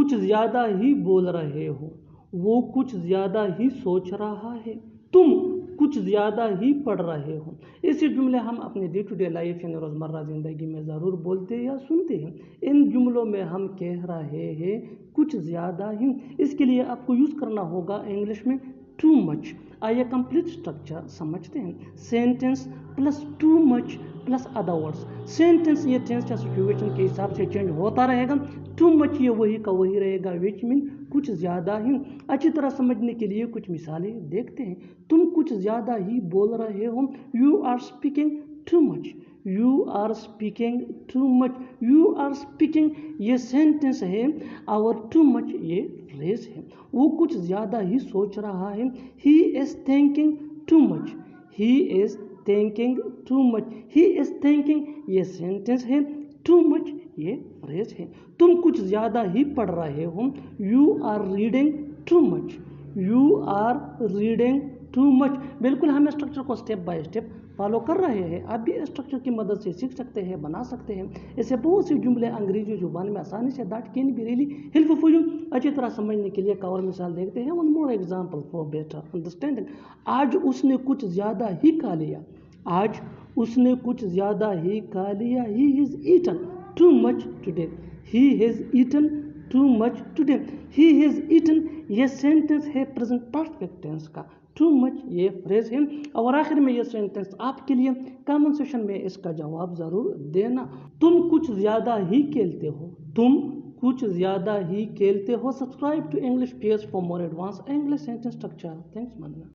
कुछ ज़्यादा ही बोल रहे हो, वो कुछ ज़्यादा ही सोच रहा है, तुम कुछ ज़्यादा ही पढ़ रहे हो। ऐसे जुमले हम अपने डे टू डे लाइफ यानी रोज़मर्रा ज़िंदगी में ज़रूर बोलते या सुनते हैं। इन जुमलों में हम कह रहे हैं कुछ ज़्यादा ही। इसके लिए आपको यूज़ करना होगा इंग्लिश में टू मच। आइए कंप्लीट स्ट्रक्चर समझते हैं। Sentence plus too much plus other words. Sentence ये टेंस या सिचुएशन के हिसाब से चेंज होता रहेगा। टू मच ये वही का वही रहेगा, विच मीन कुछ ज़्यादा ही। अच्छी तरह समझने के लिए कुछ मिसालें देखते हैं। तुम कुछ ज़्यादा ही बोल रहे हो, you are speaking too much, you are speaking too much, you are speaking ये सेंटेंस है और टू मच ये फ्रेज है। वो कुछ ज़्यादा ही सोच रहा है, he is thinking too much, he is thinking too much, he is thinking ये सेंटेंस है, टू मच ये फ्रेज है। तुम कुछ ज़्यादा ही पढ़ रहे हो, you are reading too much, you are reading too much. बिल्कुल हम स्ट्रक्चर को स्टेप बाय स्टेप फॉलो कर रहे हैं। आप भी स्ट्रक्चर की मदद से सीख सकते हैं, बना सकते हैं। ऐसे बहुत से जुमले अंग्रेजी जुबान में आसानी say that can be really helpful for you. अच्छी तरह समझने के लिए एक और मिसाल देखते हैं। One more example for better understanding. आज उसने कुछ ज़्यादा ही खा लिया, आज उसने कुछ ज़्यादा ही खा लिया, he is eaten too much today, he has eaten too much today, he has eaten ये सेंटेंस है प्रेजेंट परफेक्ट टेंस का, टू मच ये फ्रेज है। और आखिर में ये सेंटेंस आपके लिए कमेंट सेक्शन में इसका जवाब ज़रूर देना। तुम कुछ ज़्यादा ही खेलते हो, तुम कुछ ज़्यादा ही खेलते हो। Subscribe to English page for more advance English sentence structure. Thanks मानना।